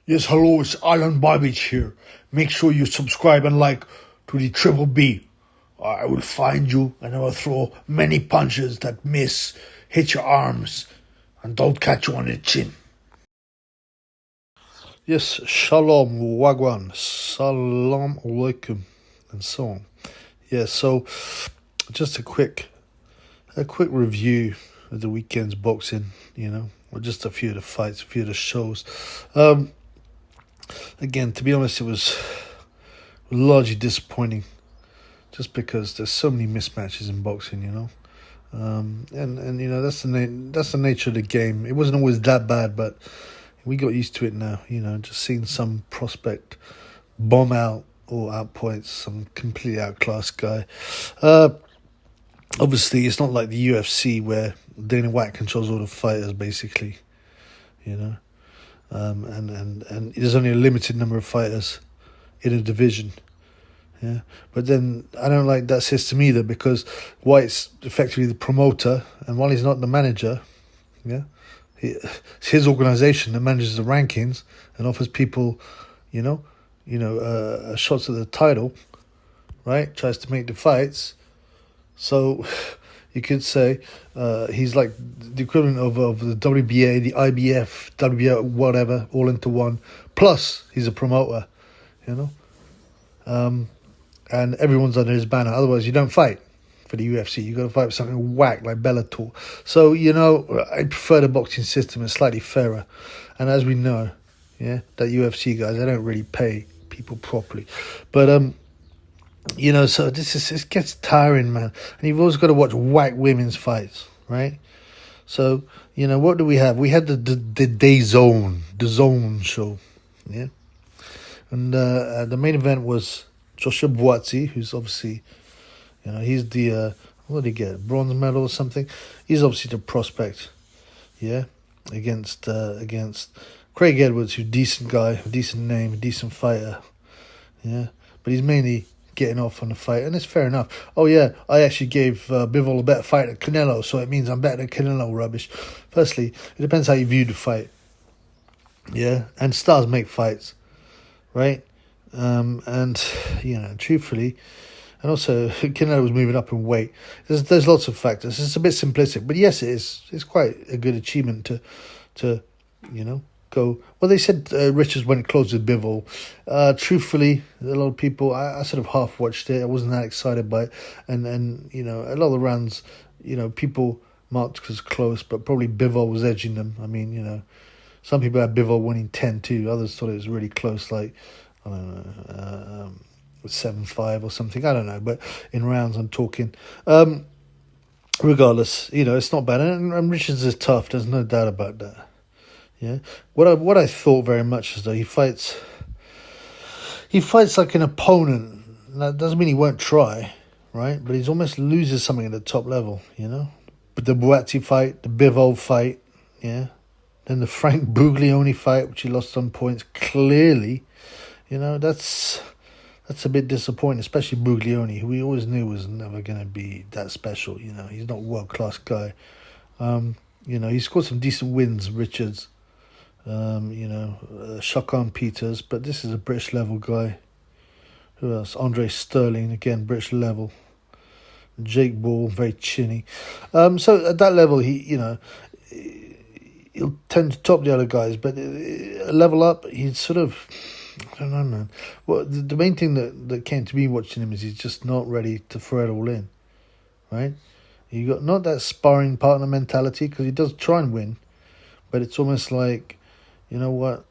Yes, hello, it's Alan Babic here. Make sure you subscribe and like to the Triple B. I will find you and I will throw many punches that miss, hit your arms, and don't catch you on the chin. Yes, shalom, wagwan, salam alaikum, and so on. Yeah, so just a quick review of the weekend's boxing, or just a few of the fights, a few of the shows. Again, to be honest, it was largely disappointing, just because there's so many mismatches in boxing, and that's the nature of the game. It wasn't always that bad, but we got used to it now. Just seeing some prospect bomb out or outpoints some completely outclassed guy. Obviously, it's not like the UFC where Dana White controls all the fighters, basically. And there's only a limited number of fighters in a division. Yeah, but then I don't like that system either, because White's effectively the promoter, and while he's not the manager, it's his organization that manages the rankings and offers people, shots at the title, right? Tries to make the fights. So you could say he's like the equivalent of the WBA, the IBF, WBA, whatever, all into one. Plus, he's a promoter, and everyone's under his banner. Otherwise, you don't fight for the UFC. You got to fight with something whack like Bellator. So I prefer the boxing system. It's slightly fairer, and as we know, that UFC guys, they don't really pay people properly, but so this gets tiring, man. And you've always got to watch whack women's fights, right? So, what do we have? We had the DAZN show, yeah? And the main event was Joshua Buatsi, who's obviously, he's the, what did he get, bronze medal or something? He's obviously the prospect, yeah? Against Craig Edwards, who's a decent guy, a decent name, a decent fighter, yeah? But he's mainly getting off on the fight, and it's fair enough. Oh yeah, I actually gave Bivol a better fight than Canelo, so it means I'm better than Canelo. Rubbish. Firstly, it depends how you view the fight. Yeah, and stars make fights, right? And truthfully, and also Canelo was moving up in weight. There's lots of factors. It's a bit simplistic, but yes, it is. It's quite a good achievement to go. Well, they said Richards went close with Bivol. Truthfully, a lot of people, I sort of half watched it. I wasn't that excited by it, and a lot of the rounds, people marked as close, but probably Bivol was edging them. I mean, some people had Bivol winning 10-2. Others thought it was really close, like I don't know, 7-5 or something. I don't know, but in rounds, I'm talking. Regardless, it's not bad, and Richards is tough. There's no doubt about that. Yeah, what I thought very much is that he fights like an opponent. That doesn't mean he won't try, right? But he's almost loses something at the top level, But the Buatsi fight, the Bivol fight, yeah, then the Frank Buglioni fight, which he lost on points clearly, that's a bit disappointing, especially Buglioni, who we always knew was never going to be that special. He's not a world class guy. He scored some decent wins, Richards. Shakan Peters, but this is a British level guy. Who else? Andre Sterling, again, British level. Jake Ball, very chinny. So at that level, he'll tend to top the other guys, but a level up, he's sort of, I don't know, man. Well, the main thing that came to me watching him is he's just not ready to throw it all in, right? You got not that sparring partner mentality, because he does try and win, but it's almost like, you know what,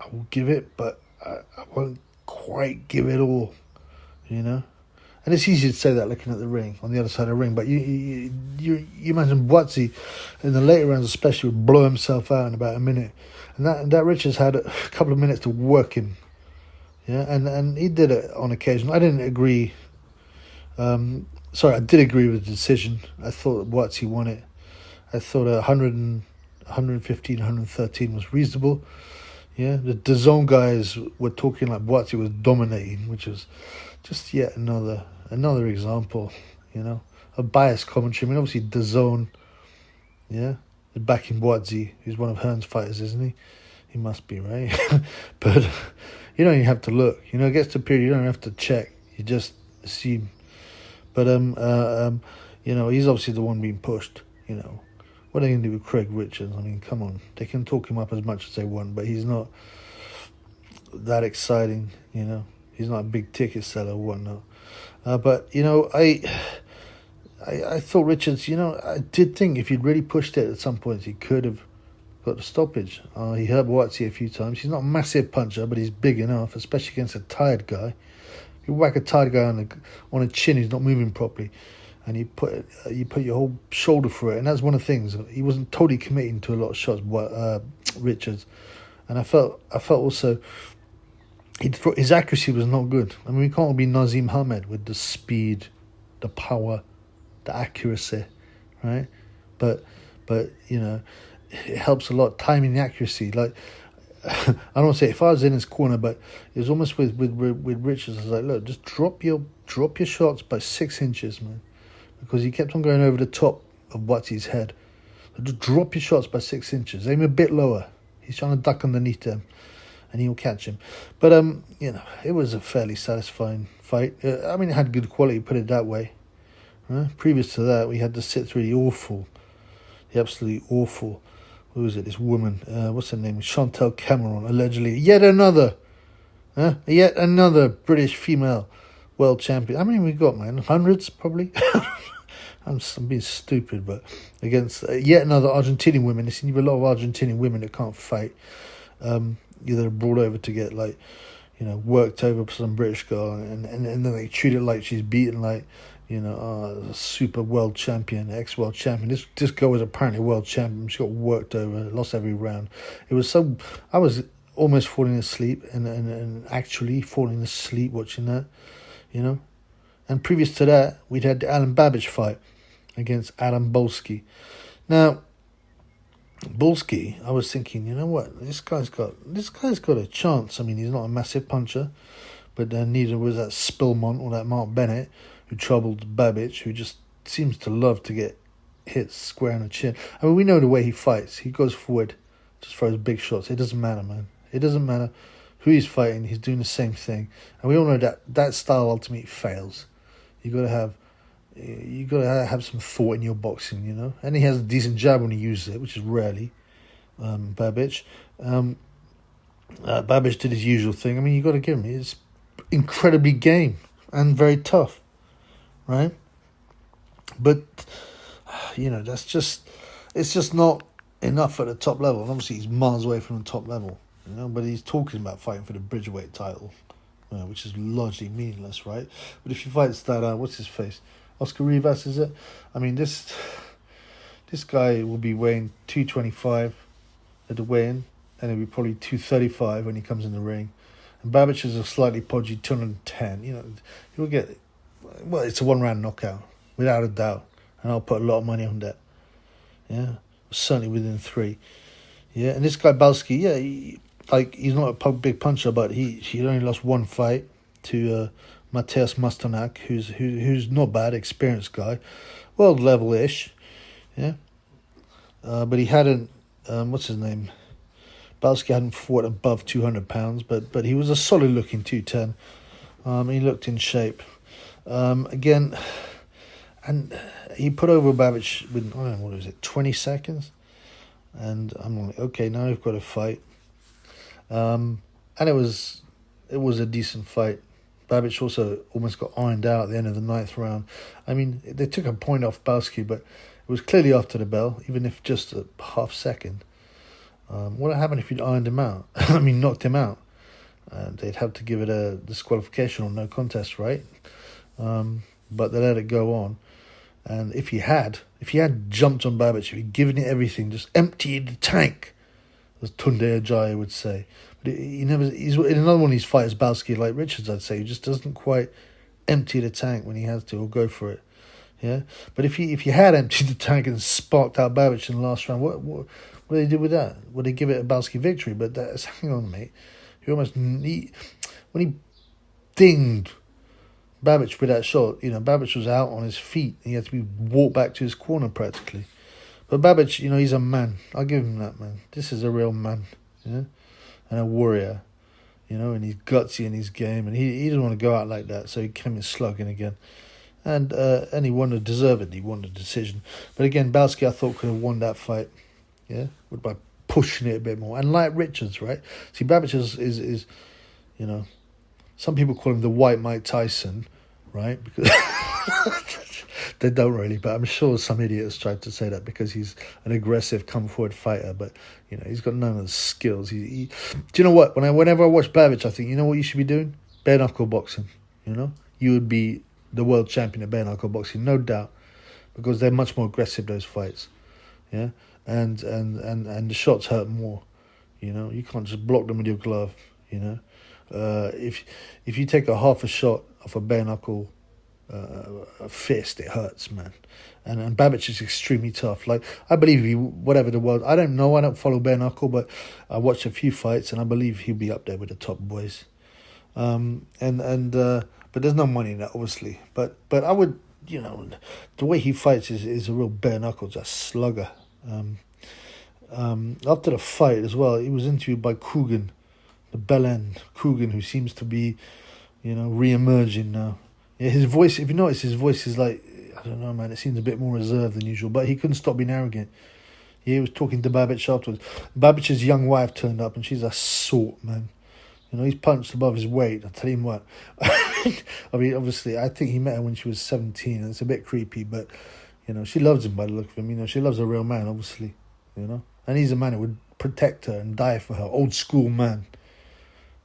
I will give it, but I won't quite give it all, And it's easy to say that looking at the ring, on the other side of the ring, but you imagine Buatsi in the later rounds especially would blow himself out in about a minute, and that Richards had a couple of minutes to work him, yeah, and he did it on occasion. I didn't agree. I did agree with the decision. I thought Buatsi won it. I thought 115, 113 was reasonable. Yeah, the zone guys were talking like Buatsi was dominating, which was just yet another example, of biased commentary. I mean, obviously the zone, yeah, is backing Buatsi, who's one of Hearn's fighters, isn't he? He must be, right? But you don't even have to look. You know, it gets to a period you don't have to check. You just assume. But you know, he's obviously the one being pushed. You know, what are they going to do with Craig Richards? I mean, come on. They can talk him up as much as they want, but he's not that exciting. You know, he's not a big ticket seller or whatnot. But you know, I thought Richards. You know, I did think if he'd really pushed it at some points, he could have got the stoppage. He hurt Buatsi a few times. He's not a massive puncher, but he's big enough, especially against a tired guy. You whack a tired guy on a chin who's not moving properly, and you put your whole shoulder through it, and that's one of the things. He wasn't totally committing to a lot of shots, Richards, and I felt also his accuracy was not good. I mean, we can't be Nazim Hamed with the speed, the power, the accuracy, right? But you know, it helps a lot. Timing, the accuracy, like. I don't want to say if I was in his corner, but it was almost with Richards. I was like, look, just drop your shots by 6 inches, man, because he kept on going over the top of Buatsi's head. So just drop your shots by 6 inches. Aim a bit lower. He's trying to duck underneath them, and he'll catch him. But you know, it was a fairly satisfying fight. I mean, it had good quality, put it that way. Right? Previous to that, we had to sit through the absolutely awful. Who is it? This woman, what's her name? Chantel Cameron, allegedly. Yet another British female world champion. How many we got, man? Hundreds, probably? I'm being stupid, but against yet another Argentinian woman. There seems to be a lot of Argentinian women that can't fight. Either brought over to get, like, you know, worked over by some British girl, and then they treat it like she's beaten, like, you know, a super world champion, ex-world champion. This girl was apparently a world champion. She got worked over, lost every round. It was so... I was almost falling asleep and actually falling asleep watching that, you know. And previous to that, we'd had the Alan Babic fight against Adam Bolski. Now, Bolski, I was thinking, you know what, this guy's got a chance. I mean, he's not a massive puncher, but neither was that Spillmont or that Mark Bennett, who troubled Babic, who just seems to love to get hit square on the chin. I mean, we know the way he fights. He goes forward, just throws big shots. It doesn't matter, man. It doesn't matter who he's fighting. He's doing the same thing, and we all know that style ultimately fails. You got to have some thought in your boxing, you know. And he has a decent jab when he uses it, which is rarely. Babic. Babic did his usual thing. I mean, you got to give him. It's incredibly game and very tough. Right, but you know, it's just not enough at the top level. And obviously, he's miles away from the top level. You know, but he's talking about fighting for the Bridgerweight title, which is largely meaningless, right? But if you fight that, what's his face, Oscar Rivas, is it? I mean, this guy will be weighing 225 at the weigh-in, and it'll be probably 235 when he comes in the ring. And Babic is a slightly podgy 210. You know, he'll get. Well, it's a one-round knockout, without a doubt. And I'll put a lot of money on that. Yeah, certainly within 3. Yeah, and this guy, Balski, yeah, he's not a big puncher, but he only lost one fight to Mateusz Masternak, who's not bad, experienced guy. World level-ish, yeah. But he hadn't, what's his name? Balski hadn't fought above 200 pounds, but he was a solid-looking 210. He looked in shape. Again, and he put over Babic with, I don't know, what was it, 20 seconds? And I'm like, okay, now we've got a fight. And it was a decent fight. Babic also almost got ironed out at the end of the 9th round. I mean, they took a point off Balski, but it was clearly after the bell, even if just a half second. What would happen if you'd ironed him out? I mean, knocked him out? They'd have to give it a disqualification or no contest, right? But they let it go on, and if he had jumped on Babic, if he'd given it everything, just emptied the tank, as Tunde Ajayi would say. But he never. He's in another one of these fights, Balski, like Richards, I'd say, he just doesn't quite empty the tank when he has to or go for it. Yeah, but if he had emptied the tank and sparked out Babic in the last round, what do they do with that? Would they give it a Balski victory? But that's, hang on, mate. When he dinged Babic with that shot, you know, Babic was out on his feet. He had to be walked back to his corner practically. But Babic, you know, he's a man. I'll give him that, man. This is a real man. Yeah? and a warrior, and he's gutsy in his game, and he didn't want to go out like that, so he came in slugging again. And he won the deservedly, he won the decision. But again, Balski, I thought, could have won that fight, by pushing it a bit more. And like Richards, right? See, Babic is some people call him the white Mike Tyson, right? Because they don't really, but I'm sure some idiots tried to say that because he's an aggressive, come-forward fighter. But, he's got none of the skills. Do you know what? Whenever I watch Babic, I think, you know what you should be doing? Bare-knuckle boxing, You would be the world champion at bare-knuckle boxing, no doubt, because they're much more aggressive, those fights, yeah? And the shots hurt more, You can't just block them with your glove, If you take a half a shot off a bare-knuckle fist, it hurts, man. And Babic is extremely tough. Like, I believe whatever the world, I don't know, I don't follow bare-knuckle, but I watched a few fights, and I believe he'll be up there with the top boys. But there's no money in that, obviously. But I would, the way he fights is a real bare-knuckle, just slugger. After the fight as well, he was interviewed by Coogan, the bell-end Coogan, who seems to be, re-emerging now. Yeah, his voice, if you notice, his voice is like, I don't know, man, it seems a bit more reserved than usual, but he couldn't stop being arrogant. Yeah, he was talking to Babic afterwards. Babic's young wife turned up, and she's a sort, man. He's punched above his weight, I'll tell him what. I mean, obviously, I think he met her when she was 17, and it's a bit creepy, but, she loves him by the look of him. She loves a real man, obviously, And he's a man who would protect her and die for her, old school man.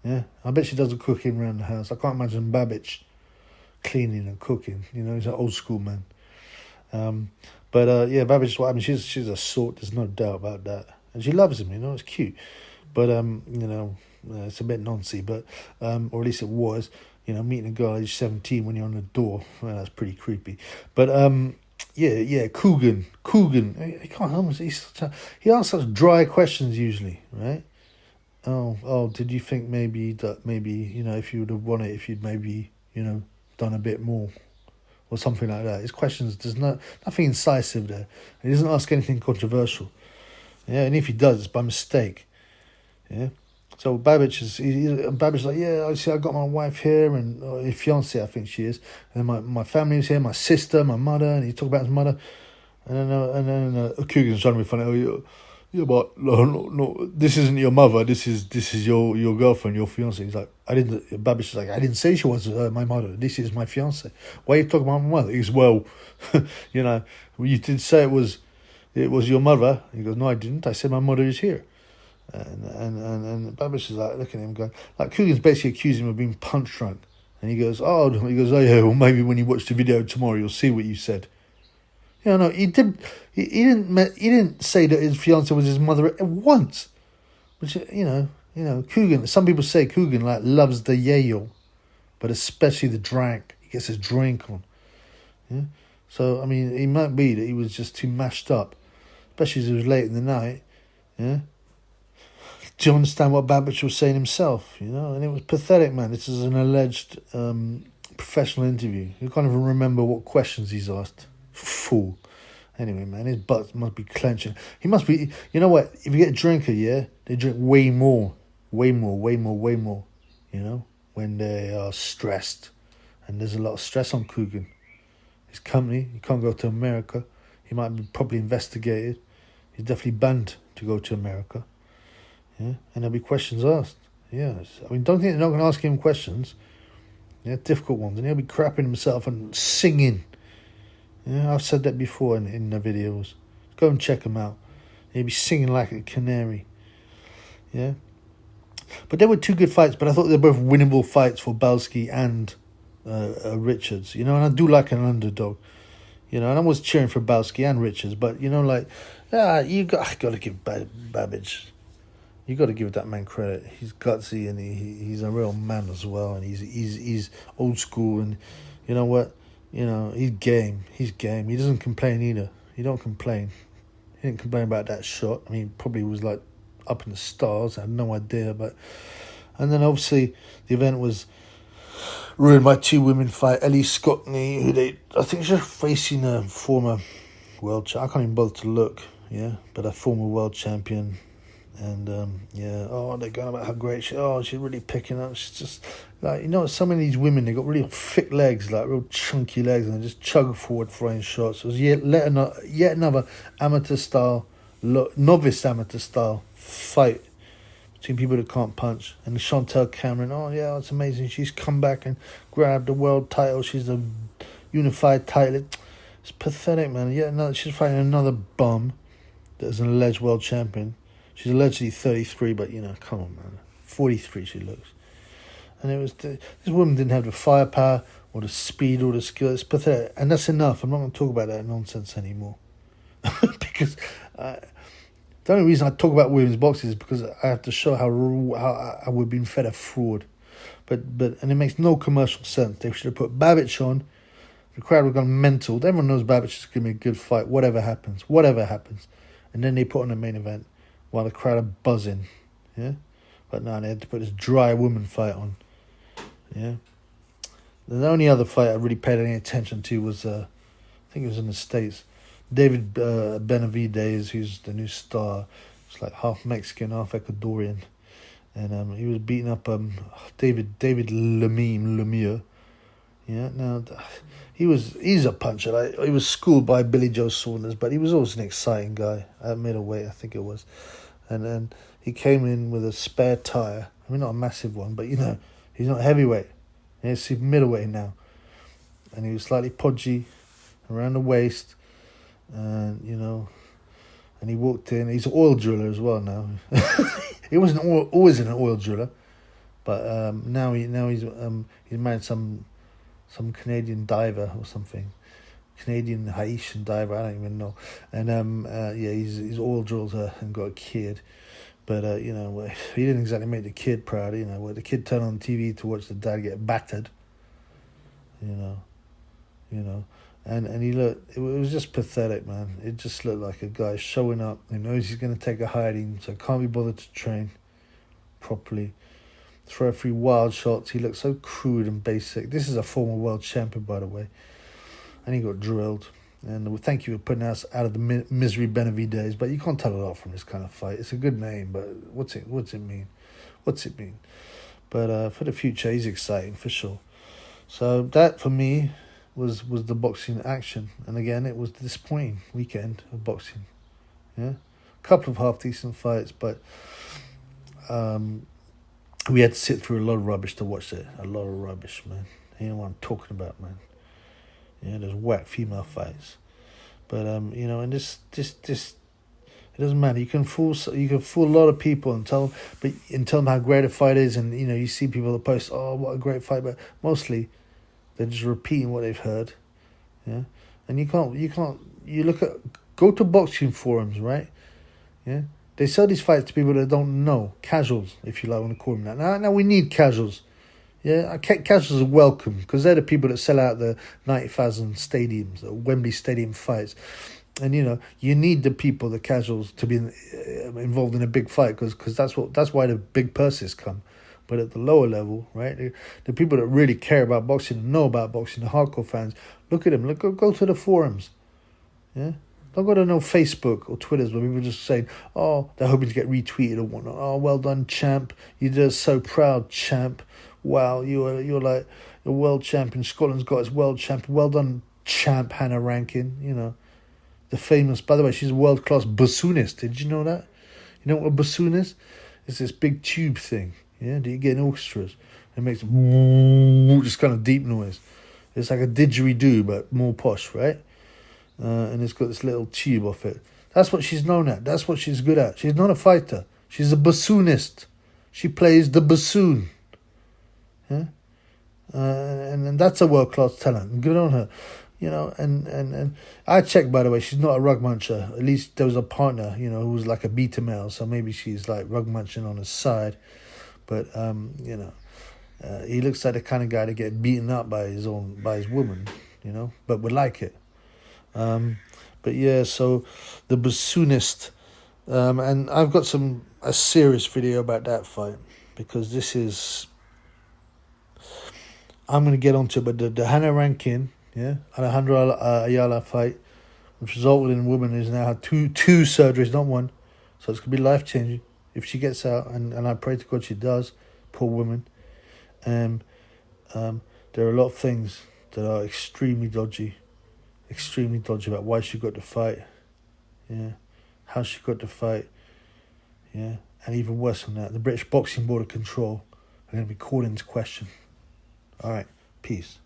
Yeah, I bet she does the cooking around the house. I can't imagine Babic cleaning and cooking. He's an old school man. Babic, I mean, she's a sort. There's no doubt about that, and she loves him. It's cute, but it's a bit noncy. But or at least it was. Meeting a girl age 17 when you're on the door. Well, that's pretty creepy. But Coogan. He can't help himself. He asks such dry questions usually, right? Oh, did you think maybe, if you would have won it, if you'd maybe, done a bit more or something like that. His questions, there's nothing incisive there. He doesn't ask anything controversial. Yeah, and if he does, it's by mistake. Yeah. So Babic's like, yeah, I see, I got my wife here and his fiancée, I think she is, and then my family is here, my sister, my mother, and he talked about his mother, and then Coogan's trying to be funny. Oh, yeah, but no, this isn't your mother. This is your girlfriend, your fiancée. He's like, Babic is like, I didn't say she was my mother. This is my fiancée. Why are you talking about my mother? He's well, you did say it was your mother. He goes, no, I didn't. I said my mother is here. And Babic is like looking at him going, like, Coogan's basically accusing him of being punch drunk. And he goes, oh yeah, well, maybe when you watch the video tomorrow, you'll see what you said. No, he didn't say that his fiancée was his mother once. Which, Coogan, some people say Coogan, like, loves the yayo, but especially the drink. He gets his drink on. Yeah? So, I mean, it might be that he was just too mashed up, especially as it was late in the night. Yeah? Do you understand what Babic was saying himself? And it was pathetic, man. This is an alleged professional interview. You can't even remember what questions he's asked. Fool. Anyway, man, his butt must be clenching. He must be, you know what? If you get a drinker, yeah, they drink way more. When they are stressed. And there's a lot of stress on Coogan. His company, he can't go to America. He might be probably investigated. He's definitely banned to go to America. Yeah, and there'll be questions asked. Yes, I mean, don't think they're not going to ask him questions. Yeah, difficult ones, and he'll be crapping himself and singing. Yeah, I've said that before in the videos. Go and check him out. He'll be singing like a canary. Yeah, but there were two good fights, but I thought they were both winnable fights for Balski and Richards. And I do like an underdog. And I was cheering for Balski and Richards, but you got to give Babic. You got to give that man credit. He's gutsy and he's a real man as well, and he's old school, and you know what, he's game. He's game. He doesn't complain either. He don't complain. He didn't complain about that shot. I mean, probably was like up in the stars. I had no idea, and then obviously the event was ruined by two women fight. Ellie Scottney, who I think she's facing a former world champion. I can't even bother to look. Yeah, but a former world champion. And yeah, oh, they're going about how great she's really picking up. She's just like, some of these women, they got really thick legs, like real chunky legs, and they just chug forward throwing shots. It was yet another amateur style, novice amateur style fight between people that can't punch. And Chantel Cameron, oh yeah, it's amazing. She's come back and grabbed the world title. She's a unified title. It's pathetic, man. Yeah, she's fighting another bum that is an alleged world champion. She's allegedly 33, but, come on, man. 43 she looks. And this woman didn't have the firepower or the speed or the skill. It's pathetic. And that's enough. I'm not going to talk about that nonsense anymore. Because the only reason I talk about women's boxing is because I have to show how we've been fed a fraud. And it makes no commercial sense. They should have put Babic on. The crowd would have gone mental. Everyone knows Babic is going to be a good fight, whatever happens. And then they put on the main event while the crowd are buzzing, yeah? But no, they had to put this dry woman fight on, yeah? The only other fight I really paid any attention to was, I think it was in the States, David Benavidez, who's the new star. It's like half Mexican, half Ecuadorian. And he was beating up David Lemieux. Yeah, now he's a puncher. He was schooled by Billy Joe Saunders, but he was always an exciting guy at middleweight, I think it was. And he came in with a spare tire. I mean, not a massive one, but he's not heavyweight. He's middleweight now, and he was slightly podgy around the waist, and and he walked in. He's an oil driller as well now. He wasn't always an oil driller, but now he's married some Canadian diver or something, Canadian Haitian diver, I don't even know. And he's oil drilled her and got a kid, but he didn't exactly make the kid proud. Where the kid turned on TV to watch the dad get battered. And he looked. It was just pathetic, man. It just looked like a guy showing up. He knows he's going to take a hiding, so can't be bothered to train properly. Throw a few wild shots. He looked so crude and basic. This is a former world champion, by the way. And he got drilled. And thank you for putting us out of the misery Benavidez. But you can't tell a lot from this kind of fight. It's a good name, but what's it mean? But for the future, he's exciting for sure. So that, for me, was the boxing action. And again, it was a disappointing weekend of boxing. Yeah, a couple of half-decent fights, but we had to sit through a lot of rubbish to watch it. A lot of rubbish, man. You know what I'm talking about, man. There's whack female fights. But and this it doesn't matter. You can fool a lot of people and tell them how great a fight is, and you see people that post, oh, what a great fight, but mostly they're just repeating what they've heard. Yeah. And go to boxing forums, right? Yeah. They sell these fights to people that don't know, casuals, if you like, want to call them that. Now we need casuals. Yeah, casuals are welcome because they're the people that sell out the 90,000 stadiums, the Wembley Stadium fights. And, you need the people, the casuals, to be involved in a big fight because that's why the big purses come. But at the lower level, right, the people that really care about boxing and know about boxing, the hardcore fans, look at them. Go to the forums. Yeah. Don't go to no Facebook or Twitters where people just saying, oh, they're hoping to get retweeted or whatnot. Oh, well done, champ. You're just so proud, champ. Wow, you're like a world champion. Scotland's got its world champion. Well done, champ Hannah Rankin. The famous, by the way, she's a world-class bassoonist. Did you know that? You know what a bassoon is? It's this big tube thing, yeah, that you get in orchestras. It makes this kind of deep noise. It's like a didgeridoo, but more posh, right? And it's got this little tube off it. That's what she's known at. That's what she's good at. She's not a fighter. She's a bassoonist. She plays the bassoon. Yeah? And that's a world-class talent. Good on her. And I checked, by the way, she's not a rug muncher. At least there was a partner, who was like a beta male, so maybe she's like rug munching on his side. But, he looks like the kind of guy to get beaten up by his woman, but would like it. But yeah, so the bassoonist, and I've got a serious video about that fight because this is, I'm going to get onto it, but the Hannah Rankin, Alejandro Ayala fight, which resulted in a woman who's now had two surgeries, not one, so it's going to be life-changing, if she gets out, and I pray to God she does, poor woman. There are a lot of things that are extremely dodgy about why she got to fight, how she got to fight, and even worse than that, the British Boxing Board of Control are going to be called into question. All right, peace.